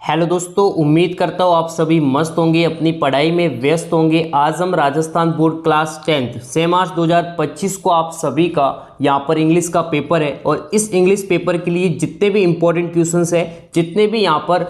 Hello दोस्तों, उम्मीद करता हूँ आप सभी मस्त होंगे, अपनी पढ़ाई में व्यस्त होंगे। आज हम राजस्थान बोर्ड क्लास 10 6 मार्च 2025 को आप सभी का यहाँ पर इंग्लिश का पेपर है और इस इंग्लिश पेपर के लिए जितने भी इंपॉर्टेंट क्वेश्चंस हैं, जितने भी यहाँ पर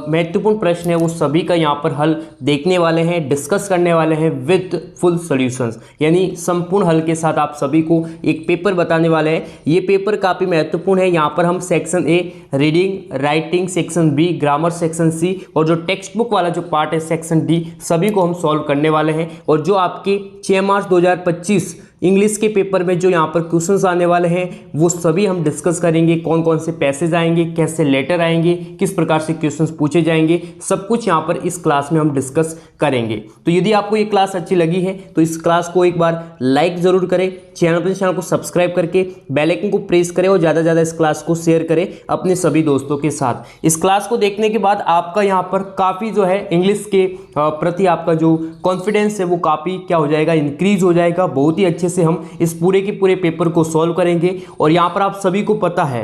महत्वपूर्ण प्रश्न है, वो सभी का यहाँ पर हल देखने वाले हैं, डिस्कस करने वाले हैं विद फुल सॉल्यूशंस, यानी संपूर्ण हल के साथ आप सभी को एक पेपर बताने वाले हैं। ये पेपर काफ़ी महत्वपूर्ण है। यहाँ पर हम section A reading writing, section B grammar, section C और जो टेक्स्ट बुक वाला जो पार्ट है सेक्शन डी, सभी को हम सॉल्व करने वाले हैं। और जो आपके 6 मार्च 2025 इंग्लिश के पेपर में जो यहाँ पर क्वेश्चंस आने वाले हैं वो सभी हम डिस्कस करेंगे। कौन कौन से पैसेज आएंगे, कैसे लेटर आएंगे, किस प्रकार से क्वेश्चंस पूछे जाएंगे, सब कुछ यहाँ पर इस क्लास में हम डिस्कस करेंगे। तो यदि आपको ये क्लास अच्छी लगी है तो इस क्लास को एक बार लाइक जरूर करें, चैनल को सब्सक्राइब करके बेल आइकन को प्रेस करें और ज़्यादा से ज़्यादा इस क्लास को शेयर करें अपने सभी दोस्तों के साथ। इस क्लास को देखने के बाद आपका यहाँ पर काफ़ी जो है इंग्लिश के प्रति आपका जो कॉन्फिडेंस है वो काफ़ी क्या हो जाएगा, इंक्रीज हो जाएगा। बहुत ही अच्छे से हम इस पूरे के पूरे पेपर को सॉल्व करेंगे। और यहाँ पर आप सभी को पता है,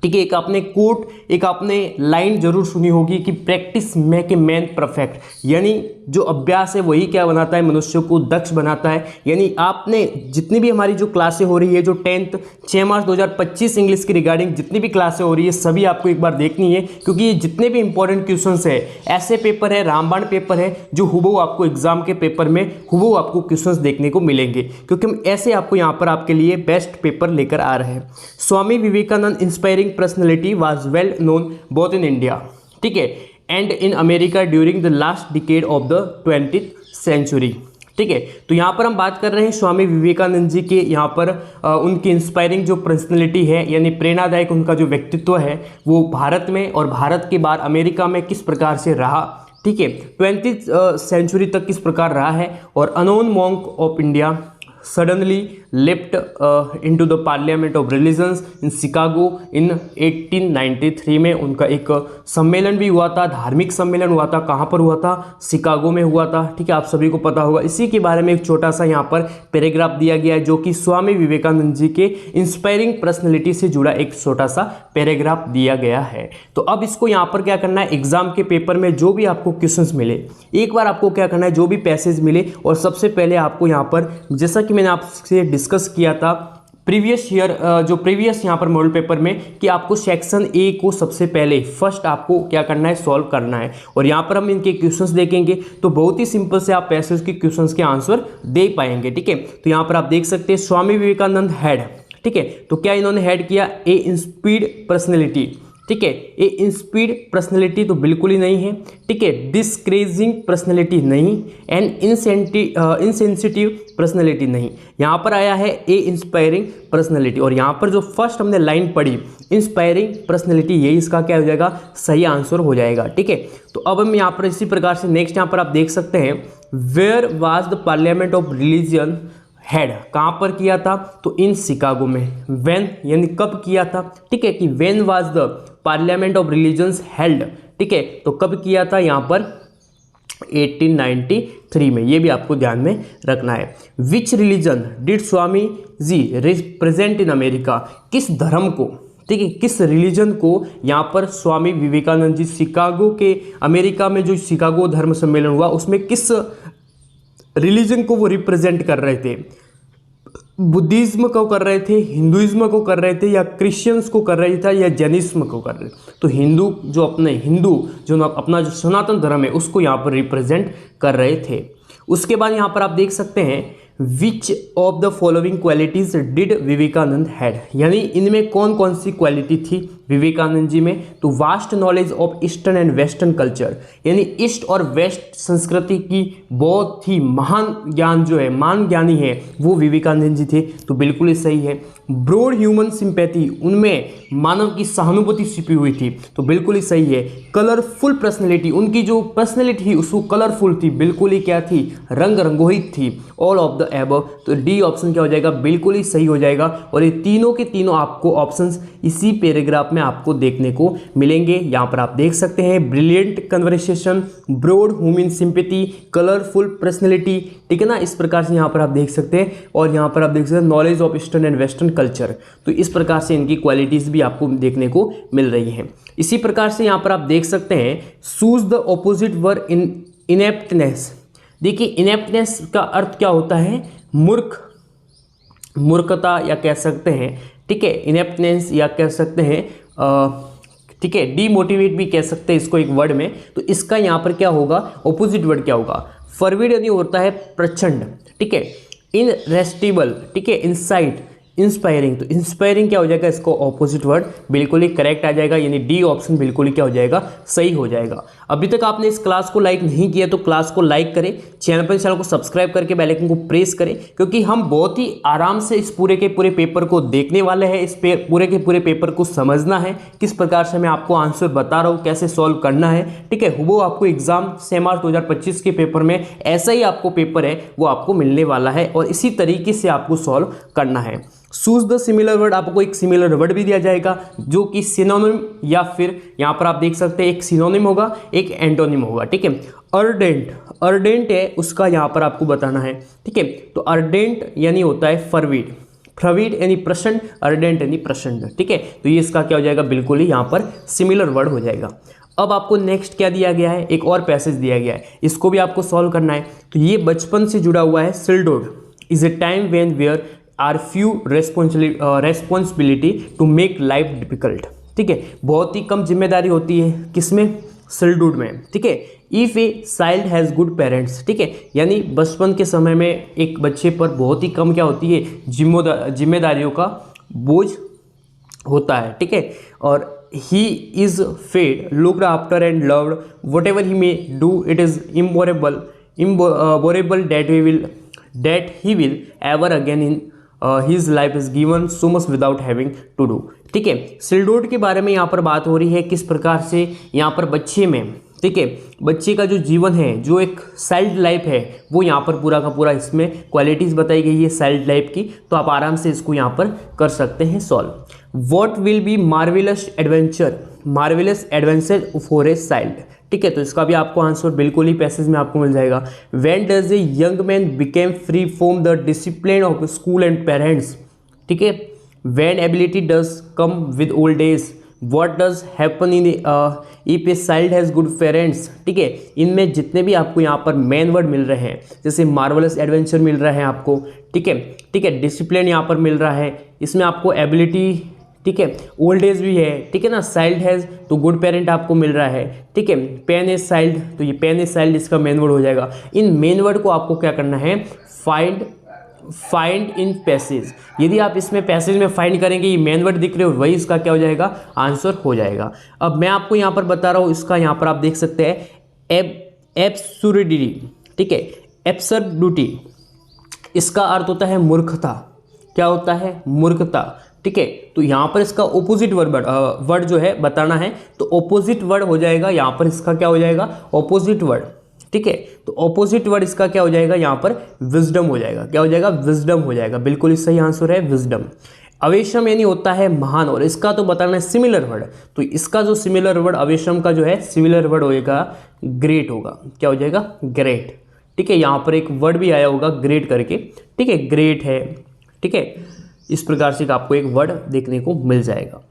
ठीक है, एक आपने कोट, एक आपने लाइन जरूर सुनी होगी कि practice make a man perfect, यानी जो अभ्यास है वही क्या बनाता है, मनुष्य को दक्ष बनाता है। यानी आपने जितनी भी हमारी जो क्लासें हो रही है, जो 10th 6 मार्च 2025 इंग्लिश की रिगार्डिंग जितनी भी क्लासें हो रही है, सभी आपको एक बार देखनी है, क्योंकि ये जितने भी इंपॉर्टेंट क्वेश्चंस है, ऐसे पेपर है, रामबाण पेपर है, जो हुबहू आपको एग्जाम के पेपर में हुबहू आपको क्वेश्चंस देखने को मिलेंगे, क्योंकि हम ऐसे आपको यहाँ पर आपके लिए बेस्ट पेपर लेकर आ रहे हैं। Swami Vivekananda inspiring personality was well known both in India, ठीक है, and in America during the last decade of the 20th century, ठीक है। तो यहाँ पर हम बात कर रहे हैं स्वामी विवेकानंद जी के, यहाँ पर उनकी इंस्पायरिंग जो पर्सनैलिटी है, यानी प्रेरणादायक उनका जो व्यक्तित्व है, वो भारत में और भारत के बाद अमेरिका में किस प्रकार से रहा, ठीक है, 20th सेंचुरी तक किस प्रकार रहा है। और unknown monk of India suddenly leapt into the parliament of religions in Chicago in 1893 में उनका एक सम्मेलन भी हुआ था, धार्मिक सम्मेलन हुआ था। कहाँ पर हुआ था? शिकागो में हुआ था, ठीक है, आप सभी को पता होगा। इसी के बारे में एक छोटा सा यहाँ पर पैराग्राफ दिया गया है, जो कि स्वामी विवेकानंद जी के इंस्पायरिंग पर्सनैलिटी से जुड़ा एक छोटा सा पैराग्राफ दिया गया है। तो अब इसको यहाँ पर क्या करना है, एग्जाम के पेपर में जो भी आपको क्वेश्चंस मिले, एक बार आपको क्या करना है, जो भी पैसेज मिले, और सबसे पहले आपको यहाँ पर, जैसा कि मैंने आपसे डिस्कस किया था प्रीवियस ईयर, जो प्रीवियस यहाँ पर मॉडल पेपर में, कि आपको सेक्शन ए को सबसे पहले फर्स्ट आपको क्या करना है, सॉल्व करना है। और यहाँ पर हम इनके क्वेश्चंस देखेंगे तो बहुत ही सिंपल से आप पैसेज के क्वेश्चंस के आंसर दे पाएंगे, ठीक है। तो यहाँ पर आप देख सकते हैं स्वामी विवेकानंद हेड, ठीक है, तो क्या इन्होंने हेड किया, ए इंस्पायर्ड पर्सनैलिटी, ठीक है, ए इंस्पायर्ड पर्सनैलिटी तो बिल्कुल ही नहीं है, ठीक है, डिस्करेजिंग पर्सनैलिटी नहीं, एंड इनसेंसिटिव पर्सनैलिटी नहीं। यहाँ पर आया है ए इंस्पायरिंग पर्सनैलिटी, और यहाँ पर जो फर्स्ट हमने लाइन पढ़ी इंस्पायरिंग पर्सनैलिटी, यही इसका क्या हो जाएगा, सही आंसर हो जाएगा, ठीक है। तो अब हम यहाँ पर इसी प्रकार से नेक्स्ट यहाँ पर आप देख सकते हैं, where was the parliament of religion held, कहाँ पर किया था, तो इन शिकागो में। व्हेन यानी कब किया था, ठीक है, कि when was the parliament of religions held, ठीक है, तो कब किया था, यहाँ पर 1893 में, ये भी आपको ध्यान में रखना है। Which religion did Swami ji represent in America, किस धर्म को, ठीक है, किस रिलीजन को यहाँ पर स्वामी विवेकानंद जी शिकागो के, अमेरिका में जो शिकागो धर्म सम्मेलन हुआ उसमें किस रिलीजन को वो रिप्रेजेंट कर रहे थे, बुद्धिज्म को कर रहे थे, हिंदुइज्म को कर रहे थे, या क्रिश्चियंस को कर रहे थे, या जैनिज्म को कर रहे थे। तो हिंदू जो अपना जो सनातन धर्म है उसको यहाँ पर रिप्रेजेंट कर रहे थे। उसके बाद यहाँ पर आप देख सकते हैं, which of the following qualities did Vivekananda had, यानी इनमें कौन कौन सी क्वालिटी थी विवेकानंद जी में, तो vast knowledge of eastern and western culture, यानी ईस्ट और वेस्ट संस्कृति की बहुत ही महान ज्ञान जो है, महान ज्ञानी है वो विवेकानंद जी थे, तो बिल्कुल ही सही है। ब्रॉड ह्यूमन सिंपैथी, उनमें मानव की सहानुभूति छिपी हुई थी, तो बिल्कुल ही सही है। कलरफुल पर्सनैलिटी, उनकी जो पर्सनैलिटी थी उसको कलरफुल थी, बिल्कुल ही क्या थी, रंग रंगोहित थी। ऑल ऑफ द एबव, तो डी ऑप्शन क्या हो जाएगा, बिल्कुल ही सही हो जाएगा। और ये तीनों के तीनों आपको ऑप्शंस इसी पैराग्राफ में आपको देखने को मिलेंगे। यहाँ पर आप देख सकते हैं, brilliant conversation, broad human sympathy, colourful personality, ठीक है ना, इस प्रकार से यहाँ पर आप देख सकते हैं। और यहाँ पर आप देख सकते हैं knowledge of eastern and western culture, तो इस प्रकार से इनकी क्वालिटीज़ भी आपको देखने को मिल रही हैं। इसी प्रकार से यहाँ पर आप देख सकते हैं choose the opposite word in ineptness. देखिए इनेप्टनेस का अर्थ क्या होता है, मूर्खता या कह सकते हैं, ठीक है, इनेप्टनेस या कह सकते हैं ठीक है, डीमोटिवेट भी कह सकते हैं इसको एक वर्ड में। तो इसका यहाँ पर क्या होगा, ऑपोजिट वर्ड क्या होगा, फरविड यानी होता है प्रचंड, ठीक है, इनरेस्टिबल, ठीक है, इनसाइट, इंस्पायरिंग। तो इंस्पायरिंग क्या हो जाएगा, इसको ऑपोजिट वर्ड बिल्कुल ही करेक्ट आ जाएगा, यानी डी ऑप्शन बिल्कुल ही क्या हो जाएगा, सही हो जाएगा। अभी तक आपने इस क्लास को लाइक नहीं किया तो क्लास को लाइक करें, चैनल को सब्सक्राइब करके बेल आइकन को प्रेस करें, क्योंकि हम बहुत ही आराम से इस पूरे के पूरे पेपर को देखने वाले हैं। इस पूरे के पूरे पेपर को समझना है, किस प्रकार से मैं आपको आंसर बता रहा हूँ, कैसे सॉल्व करना है, ठीक है। वो आपको एग्जाम 6 मार्च 2025 के पेपर में ऐसा ही आपको पेपर है वो आपको मिलने वाला है और इसी तरीके से आपको सॉल्व करना है। चूज द सिमिलर वर्ड, आपको एक सिमिलर वर्ड भी दिया जाएगा जो कि सिनोनिम या फिर यहाँ पर आप देख सकते हैं एक सिनोनिम होगा, एक एंटोनिम होगा, ठीक है। अर्डेंट, अर्डेंट है उसका यहाँ पर आपको बताना है, ठीक है। तो अर्डेंट यानी होता है फरविड, फरविड यानी प्रचंड, अर्डेंट यानी प्रचंड, ठीक है। तो ये इसका क्या हो जाएगा, बिल्कुल ही यहाँ पर सिमिलर वर्ड हो जाएगा। अब आपको नेक्स्ट क्या दिया गया है, एक और पैसेज दिया गया है, इसको भी आपको सॉल्व करना है। तो ये बचपन से जुड़ा हुआ है। Childhood is a time when where are few responsibility to make life difficult, ठीक है। बहुत ही कम जिम्मेदारी होती है किसमें, चिल्डहुड में, ठीक है। If a child has good parents, ठीक है, यानी बचपन के समय में एक बच्चे पर बहुत ही कम क्या होती है, जिम्मेदारियों का बोझ होता है, ठीक है। और he is fed, looked after and loved, whatever he may do, it is immovable that he will ever again in his life is given so much without having to do, ठीक है। चिल्डहुड के बारे में यहाँ पर बात हो रही है, किस प्रकार से यहाँ पर बच्चे में, ठीक है, बच्चे का जो जीवन है, जो एक चाइल्ड लाइफ है, वो यहाँ पर पूरा का पूरा इसमें क्वालिटीज़ बताई गई है चाइल्ड लाइफ की। तो आप आराम से इसको यहाँ पर कर सकते हैं solve. What will be marvellous adventure for a child, ठीक है। तो इसका भी आपको आंसर बिल्कुल ही पैसेज में आपको मिल जाएगा। When does a young man became free from the discipline of school and parents, ठीक है। When ability does come with old age, what does happen in if a child has good parents, ठीक है। इनमें जितने भी आपको यहाँ पर मेन वर्ड मिल रहे हैं, जैसे मार्वलस एडवेंचर मिल रहा है आपको, ठीक है, डिसिप्लिन यहाँ पर मिल रहा है, इसमें आपको एबिलिटी, ठीक है, ओल्ड एज भी है, ठीक है ना, चाइल्ड हैज़ तो गुड पेरेंट आपको मिल रहा है, ठीक है। पेन एज चाइल्ड, तो ये पेन एज चाइल्ड इसका मेन वर्ड हो जाएगा। इन मेन वर्ड को आपको क्या करना है, फाइंड इन पैसेज। यदि आप इसमें पैसेज में फाइंड करेंगे, ये मेन वर्ड दिख रहे हो, वही इसका क्या हो जाएगा, आंसर हो जाएगा। अब मैं आपको यहाँ पर बता रहा हूँ, इसका यहाँ पर आप देख सकते हैं एब्सुर्डिटी, ठीक है, एब्सर्डिटी, इसका अर्थ होता है मूर्खता। क्या होता है, मूर्खता, ठीक है। तो यहाँ पर इसका ऑपोजिट वर्ड जो है बताना है, तो ऑपोजिट वर्ड हो जाएगा यहाँ पर, इसका क्या हो जाएगा, ऑपोजिट वर्ड, ठीक है। तो ऑपोजिट वर्ड इसका क्या हो जाएगा, यहाँ पर विजडम हो जाएगा। क्या हो जाएगा, विजडम हो जाएगा, बिल्कुल ही सही आंसर है विजडम। अवेशम यानी होता है महान, और इसका तो बताना है सिमिलर वर्ड। तो इसका जो सिमिलर वर्ड अवेशम का जो है सिमिलर वर्ड होएगा ग्रेट होगा। क्या हो जाएगा, ग्रेट, ठीक है। यहाँ पर एक वर्ड भी आया होगा ग्रेट करके, ठीक है, ग्रेट है, ठीक है। इस प्रकार से आपको एक वर्ड देखने को मिल जाएगा।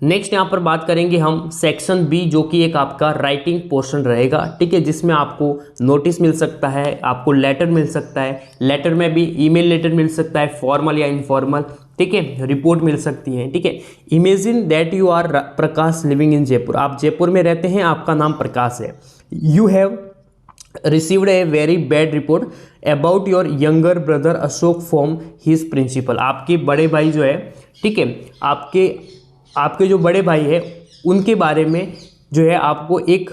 नेक्स्ट यहाँ पर बात करेंगे हम सेक्शन बी, जो कि एक आपका राइटिंग पोर्शन रहेगा, ठीक है, जिसमें आपको नोटिस मिल सकता है, आपको लेटर मिल सकता है, लेटर में भी ईमेल लेटर मिल सकता है, फॉर्मल या इनफॉर्मल, ठीक है, रिपोर्ट मिल सकती है, ठीक है। Imagine that you are Prakash living in Jaipur, आप जयपुर में रहते हैं, आपका नाम प्रकाश है। You have received a very bad report about your younger brother Ashok from his principal, आपके बड़े भाई जो है, ठीक है, आपके जो बड़े भाई है उनके बारे में जो है आपको एक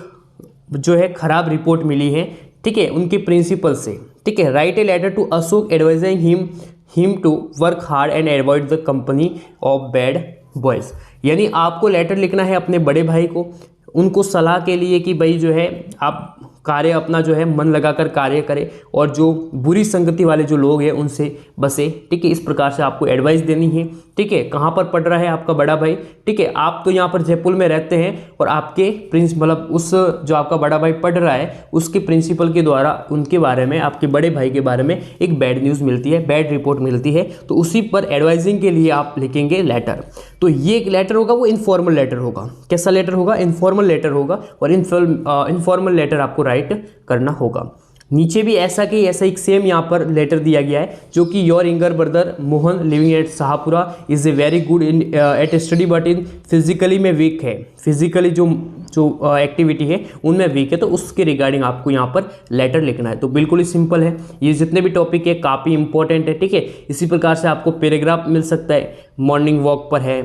जो है खराब रिपोर्ट मिली है, ठीक है, उनके प्रिंसिपल से, ठीक है। Write a letter to Ashok advising him to work hard and avoid the company of bad boys, यानी आपको लेटर लिखना है अपने बड़े भाई को, उनको सलाह के लिए कि भाई जो है आप कार्य अपना जो है मन लगाकर कार्य करे और जो बुरी संगति वाले जो लोग हैं उनसे बसे। ठीक है, इस प्रकार से आपको एडवाइस देनी है। ठीक है, कहाँ पर पढ़ रहा है आपका बड़ा भाई? ठीक है, आप तो यहाँ पर जयपुर में रहते हैं और आपके मतलब उस जो आपका बड़ा भाई पढ़ रहा है उसके प्रिंसिपल के द्वारा उनके बारे में, आपके बड़े भाई के बारे में एक बैड न्यूज़ मिलती है, बैड रिपोर्ट मिलती है, तो उसी पर एडवाइजिंग के लिए आप लिखेंगे लेटर। तो ये एक लेटर होगा, वो इनफॉर्मल लेटर होगा। कैसा लेटर होगा? इनफॉर्मल लेटर होगा और इनफॉर्मल लेटर आपको राइट करना होगा। नीचे भी ऐसा एक सेम यहाँ पर लेटर दिया गया है, जो कि your younger brother Mohan living at Shahpura is a very good in at study but in physically में वीक है। फिजिकली जो एक्टिविटी है उनमें वीक है, तो उसके रिगार्डिंग आपको यहाँ पर लेटर लिखना है। तो बिल्कुल ही सिंपल है, ये जितने भी टॉपिक है काफ़ी इंपॉर्टेंट है। ठीक है, इसी प्रकार से आपको पैराग्राफ मिल सकता है, मॉर्निंग वॉक पर है,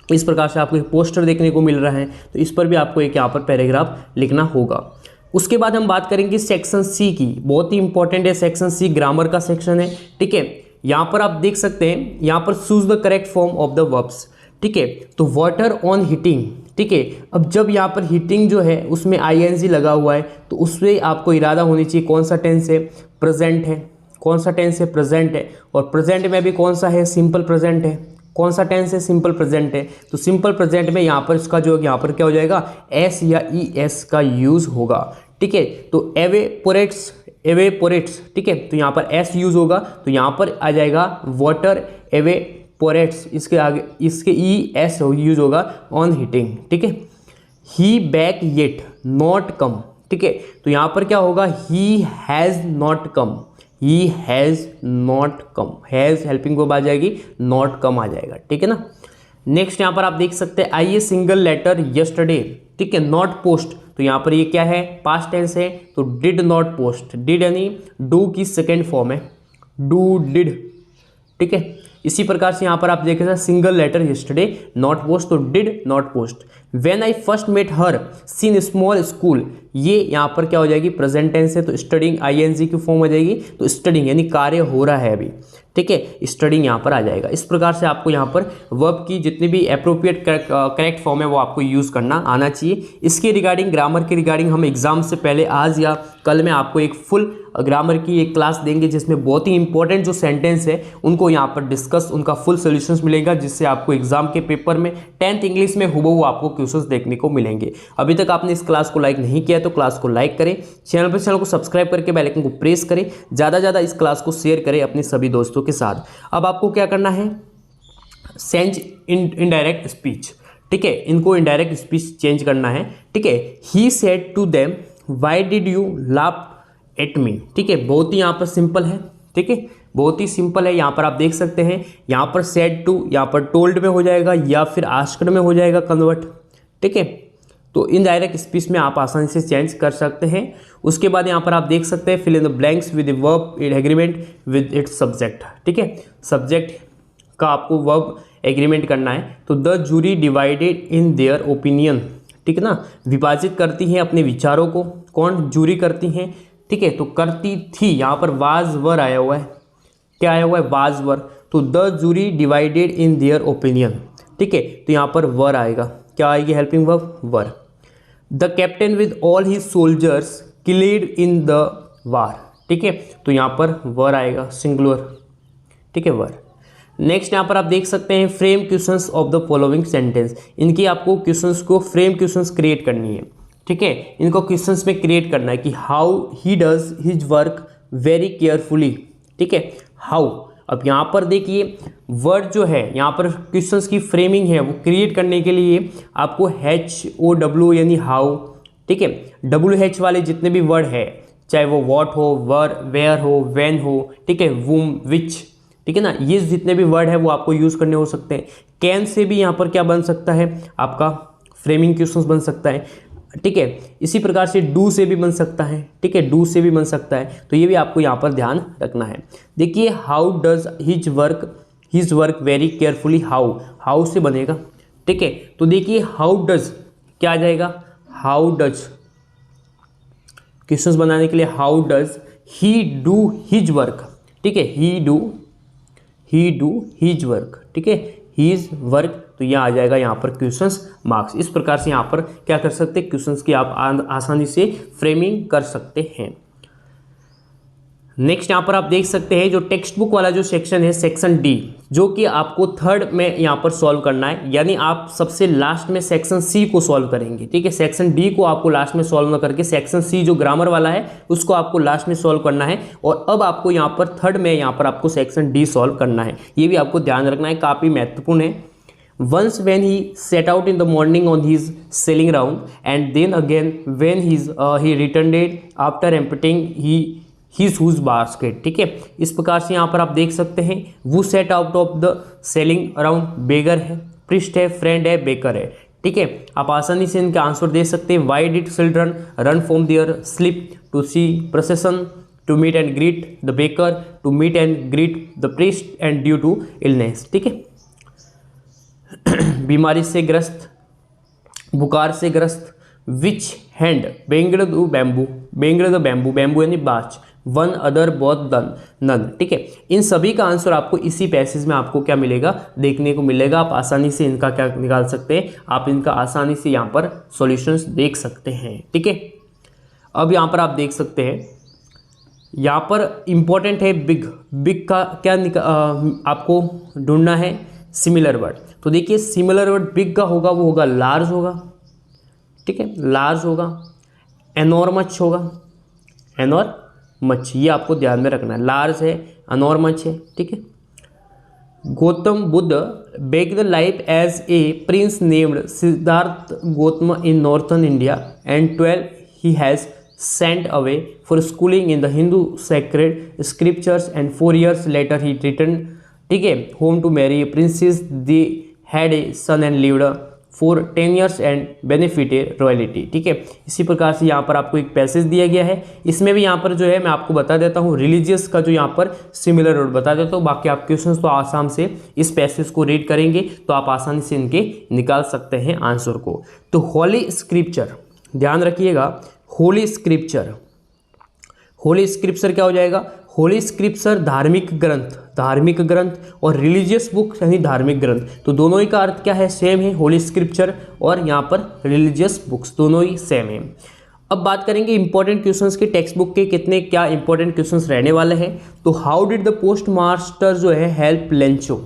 इस प्रकार से आपको एक पोस्टर देखने को मिल रहा है, तो इस पर भी आपको एक यहाँ पर पैराग्राफ लिखना होगा। उसके बाद हम बात करेंगे सेक्शन सी की, बहुत ही इंपॉर्टेंट है सेक्शन सी, ग्रामर का सेक्शन है। ठीक है, यहाँ पर आप देख सकते हैं, यहाँ पर choose the correct form of the verbs. ठीक है, तो वाटर ऑन हीटिंग। ठीक है, अब जब यहाँ पर हीटिंग जो है उसमें आईएनजी लगा हुआ है, तो उससे आपको इरादा होनी चाहिए कौन सा टेंस है? प्रेजेंट है। कौन सा टेंस है? प्रेजेंट है। और प्रेजेंट में भी कौन सा है? सिंपल प्रेजेंट है। कौन सा टेंस है? सिंपल प्रेजेंट है। तो सिंपल प्रेजेंट में यहाँ पर इसका जो यहाँ पर क्या हो जाएगा? एस या ई एस का यूज़ होगा। ठीक है, तो एवेपोरेट्स, एवेपोरेट्स। ठीक है, तो यहाँ पर एस यूज़ होगा, तो यहाँ पर आ जाएगा वाटर एवेपोरेट्स, इसके आगे इसके ई एस यूज होगा ऑन हीटिंग। ठीक है, he back yet not come. ठीक है, तो यहाँ पर क्या होगा? He has not come, he has not come, has helping verb आ जाएगी, नॉट कम आ जाएगा। ठीक है ना। नेक्स्ट यहाँ पर आप देख सकते हैं आई ए सिंगल लेटर यस्टरडे। ठीक है, नॉट पोस्ट, तो यहाँ पर ये क्या है? पास्ट टेंस है, तो डिड नॉट पोस्ट। डिड यानी डू की सेकेंड फॉर्म है, डू डिड। ठीक है, इसी प्रकार से यहाँ पर आप देखें single letter yesterday not post, तो did not post. When I first met her seen small school, ये यहाँ पर क्या हो जाएगी? प्रेजेंट टेंस है, तो स्टडिंग आईएनजी की फॉर्म हो जाएगी, तो स्टडिंग यानी कार्य हो रहा है अभी। ठीक है, स्टडिंग यहाँ पर आ जाएगा। इस प्रकार से आपको यहाँ पर वर्ब की जितनी भी अप्रोप्रिएट करेक्ट फॉर्म है वो आपको यूज़ करना आना चाहिए। इसके रिगार्डिंग, ग्रामर के रिगार्डिंग हम एग्जाम से पहले आज या कल में आपको एक फुल ग्रामर की एक क्लास देंगे, जिसमें बहुत ही इंपॉर्टेंट जो सेंटेंस है उनको यहाँ पर डिस्कस, उनका फुल सोल्यूशंस मिलेगा, जिससे आपको एग्जाम के पेपर में 10th इंग्लिश में हुबहू आपको क्वेश्चंस देखने को मिलेंगे। अभी तक आपने इस क्लास को लाइक नहीं किया तो क्लास को लाइक करें, चैनल को सब्सक्राइब करके बेल आइकन को प्रेस करें, ज़्यादा से ज़्यादा इस क्लास को शेयर करें अपने सभी दोस्तों के साथ। अब आपको क्या करना है? Change indirect speech. ठीक है, इनको इनडायरेक्ट स्पीच चेंज करना है। ठीक है, he said to them why did you laugh at me. ठीक है, बहुत ही यहाँ पर सिंपल है। ठीक है, बहुत ही सिंपल है। यहाँ पर आप देख सकते हैं, यहाँ पर सेड टू यहाँ पर टोल्ड में हो जाएगा या फिर आस्क्ड में हो जाएगा कन्वर्ट। ठीक है, तो इनडायरेक्ट स्पीच में आप आसानी से चेंज कर सकते हैं। उसके बाद यहाँ पर आप देख सकते हैं fill in the blanks with verb in agreement with its subject. ठीक है, सब्जेक्ट का आपको वर्ब एग्रीमेंट करना है। तो the jury divided in their opinion. ठीक है ना, विभाजित करती हैं अपने विचारों को। कौन? जूरी करती हैं। ठीक है, तो करती थी, यहाँ पर वाज वर आया हुआ है। क्या आया हुआ है? Was were. तो the jury divided in their opinion. ठीक है, तो यहाँ पर वर आएगा, क्या आएगी? Helping verb were. The captain with all his soldiers killed in the war. ठीक है, तो यहाँ पर वर आएगा, सिंगुलर। ठीक है, वर। नेक्स्ट यहाँ पर आप देख सकते हैं frame questions of the following sentence. इनकी आपको क्वेश्चंस को फ्रेम क्वेश्चंस क्रिएट करनी है। ठीक है, इनको क्वेश्चंस में क्रिएट करना है कि how he does his work very carefully. ठीक है, हाउ। अब यहाँ पर देखिए वर्ड जो है, यहाँ पर क्वेश्चंस की फ्रेमिंग है वो क्रिएट करने के लिए आपको HOW यानी हाउ। ठीक है, WH वाले जितने भी वर्ड है, चाहे वो व्हाट हो, वर, वेयर हो, व्हेन हो, ठीक है, वूम, विच, ठीक है ना, ये जितने भी वर्ड है वो आपको यूज़ करने हो सकते हैं। कैन से भी यहाँ पर क्या बन सकता है? आपका फ्रेमिंग क्वेश्चंस बन सकता है। ठीक है, इसी प्रकार से डू से भी बन सकता है। ठीक है, डू से भी बन सकता है, तो ये भी आपको यहाँ पर ध्यान रखना है। देखिए how does his work very carefully, how से बनेगा। ठीक है, तो देखिए हाउ डज क्या आ जाएगा? हाउ डज क्वेश्चंस बनाने के लिए how does he do his work. ठीक है, ही डू हिज वर्क। ठीक है, हिज वर्क तो यह आ जाएगा यहाँ पर क्वेश्चंस मार्क्स। इस प्रकार से यहाँ पर क्या कर सकते हैं, क्वेश्चंस की आप आसानी से फ्रेमिंग कर सकते हैं। नेक्स्ट यहाँ पर आप देख सकते हैं जो टेक्स्ट बुक वाला जो सेक्शन है, सेक्शन डी, जो कि आपको थर्ड में यहाँ पर सॉल्व करना है, यानी आप सबसे लास्ट में सेक्शन सी को सॉल्व करेंगे। ठीक है, सेक्शन डी को आपको लास्ट में सॉल्व न करके सेक्शन सी जो ग्रामर वाला है उसको आपको लास्ट में सॉल्व करना है। और अब आपको यहाँ पर थर्ड में यहाँ पर आपको सेक्शन डी सॉल्व करना है, ये भी आपको ध्यान रखना है, काफ़ी महत्वपूर्ण है। Once when he set out in the morning on his sailing round, and then again when he returned after emptying his huge basket। ठीक है, इस प्रकार से यहाँ पर आप देख सकते हैं वो set out of the sailing around, beggar है, प्रिस्ट है, फ्रेंड है, बेकर है। ठीक है, आप आसानी से इनका आंसर दे सकते हैं। Why did children run from their sleep to see procession, to meet and greet the baker, to meet and greet the priest and due to illness. ठीक है, बीमारी से ग्रस्त, बुखार से ग्रस्त, which hand banged the bamboo, bamboo यानी बाच, वन अदर बोथ नन। ठीक है, इन सभी का आंसर आपको इसी पैसेज में आपको क्या मिलेगा, देखने को मिलेगा। आप आसानी से इनका क्या निकाल सकते हैं, आप इनका आसानी से यहाँ पर सॉल्यूशंस देख सकते हैं। ठीक है, अब यहाँ पर आप देख सकते हैं, यहाँ पर इंपॉर्टेंट है बिग का क्या आपको ढूंढना है, सिमिलर वर्ड। तो देखिए सिमिलर वर्ड बिग का होगा वो होगा लार्ज होगा। ठीक है, लार्ज होगा, एनॉर्मस होगा, एनॉर्मस, ये आपको ध्यान में रखना है। लार्ज है, एनॉर्मस है। ठीक है, Gautam Buddha began the life as a prince named Siddhartha Gautam in northern India and 12 he has sent away for schooling in the Hindu sacred scriptures and 4 years later he returned, ठीक है, home to marry princess, they had a son and lived for 10 years and benefited royalty. ठीक है, इसी प्रकार से यहाँ पर आपको एक पैसेज दिया गया है, इसमें भी यहाँ पर जो है मैं आपको बता देता हूँ रिलीजियस का जो यहाँ पर सिमिलर वर्ड बता देता हूँ। बाकी आप क्वेश्चंस तो आसाम से इस पैसेज को रीड करेंगे तो आप आसानी से इनके निकाल सकते हैं आंसर को। तो होली स्क्रिप्चर, ध्यान रखिएगा, होली स्क्रिप्चर, होली स्क्रिप्चर क्या हो जाएगा, होली स्क्रिप्चर धार्मिक ग्रंथ और रिलीजियस बुक यानी धार्मिक ग्रंथ, तो दोनों ही का अर्थ क्या है, सेम है। होली स्क्रिप्चर और यहाँ पर रिलीजियस बुक्स दोनों ही सेम है। अब बात करेंगे इंपॉर्टेंट क्वेश्चंस के, टेक्स्ट बुक के कितने क्या इंपॉर्टेंट क्वेश्चंस रहने वाले हैं। तो how did the postmaster जो है हेल्प लेंचो।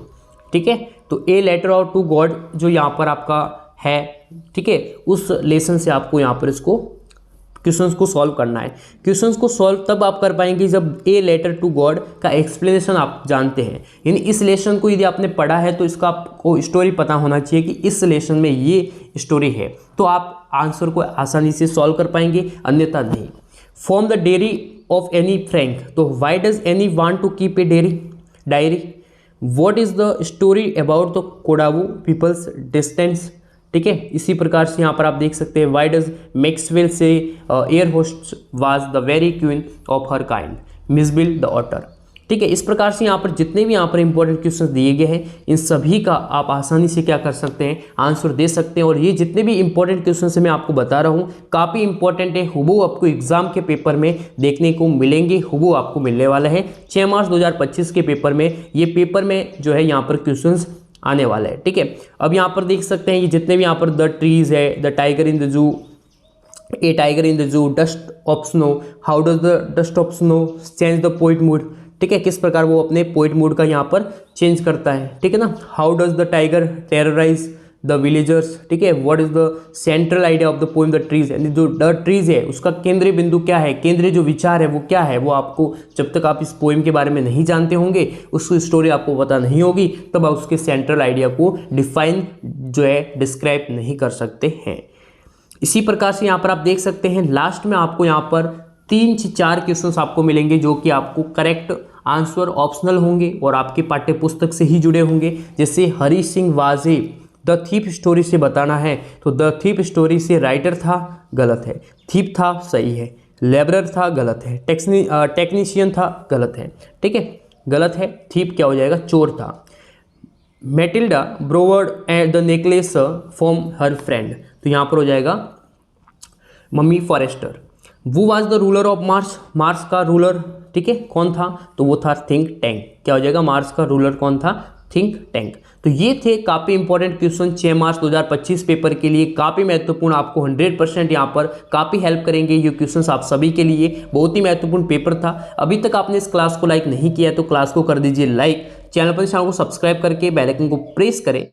ठीक है, तो a letter of to God जो यहाँ पर आपका है, ठीक है, उस लेसन से आपको यहाँ पर इसको क्वेश्चंस को सॉल्व करना है। क्वेश्चंस को सॉल्व तब आप कर पाएंगे जब ए लेटर टू गॉड का एक्सप्लेनेशन आप जानते हैं, यानी इस लेसन को यदि आपने पढ़ा है तो इसका आपको स्टोरी पता होना चाहिए कि इस लेसन में ये स्टोरी है, तो आप आंसर को आसानी से सॉल्व कर पाएंगे, अन्यथा नहीं। From the diary of Anne Frank, तो why does Anne want to keep a diary, what is the story about the Kodavu peoples distance. ठीक है, इसी प्रकार से यहाँ पर आप देख सकते हैं why does Maxwell say air host was the very queen of her kind, Mijbil the otter. ठीक है, इस प्रकार से यहाँ पर जितने भी यहाँ पर इंपॉर्टेंट क्वेश्चंस दिए गए हैं इन सभी का आप आसानी से क्या कर सकते हैं, आंसर दे सकते हैं। और ये जितने भी इंपॉर्टेंट क्वेश्चंस मैं आपको बता रहा हूँ काफ़ी इंपॉर्टेंट है, हुबहू आपको एग्जाम के पेपर में देखने को मिलेंगे, हुबहू आपको मिलने वाला है 6 मार्च 2025 के पेपर में। ये पेपर में जो है यहाँ पर क्वेश्चंस आने वाला है। ठीक है, अब यहाँ पर देख सकते हैं ये जितने भी यहाँ पर द ट्रीज है, the tiger in the zoo, A tiger in the zoo, dust of snow, how does the dust of snow change the poet mood. ठीक है, किस प्रकार वो अपने पोइट मूड का यहाँ पर चेंज करता है। ठीक है ना, how does the tiger terrorise the villagers. ठीक है, what is the central idea of the poem the trees, यानी जो द ट्रीज है उसका केंद्रीय बिंदु क्या है, केंद्रीय जो विचार है वो क्या है, वो आपको जब तक आप इस पोएम के बारे में नहीं जानते होंगे, उसकी स्टोरी आपको पता नहीं होगी, तब आप उसके सेंट्रल आइडिया को डिफाइन जो है डिस्क्राइब नहीं कर सकते हैं। इसी प्रकार से यहाँ पर आप देख सकते हैं लास्ट में आपको यहाँ पर 3 से 4 क्वेश्चंस आपको मिलेंगे जो कि आपको करेक्ट आंसर ऑप्शनल होंगे और आपकी पाठ्य पुस्तक से ही जुड़े होंगे। जैसे हरी सिंह वाजे द थीप स्टोरी से बताना है, तो द थीप स्टोरी से राइटर था, गलत है, थीप था, सही है, लेबरर था, गलत है, टेक्नीशियन था, गलत है। ठीक है, गलत है, थीप क्या हो जाएगा, चोर था। Matilda borrowed and the necklace from her friend, तो यहाँ पर हो जाएगा मम्मी फॉरेस्टर। वो was the ruler of Mars, Mars का रूलर, ठीक है, कौन था, तो वो था थिंक टैंक। क्या हो जाएगा, मार्स का रूलर कौन था, थिंक टैंक। तो ये थे काफ़ी इंपॉर्टेंट क्वेश्चन 6 मार्च 2025 पेपर के लिए, काफ़ी महत्वपूर्ण, आपको 100% यहाँ पर काफ़ी हेल्प करेंगे ये क्वेश्चंस आप सभी के लिए। बहुत ही महत्वपूर्ण पेपर था। अभी तक आपने इस क्लास को लाइक नहीं किया तो क्लास को कर दीजिए लाइक, चैनल को सब्सक्राइब करके बेल आइकन को प्रेस करें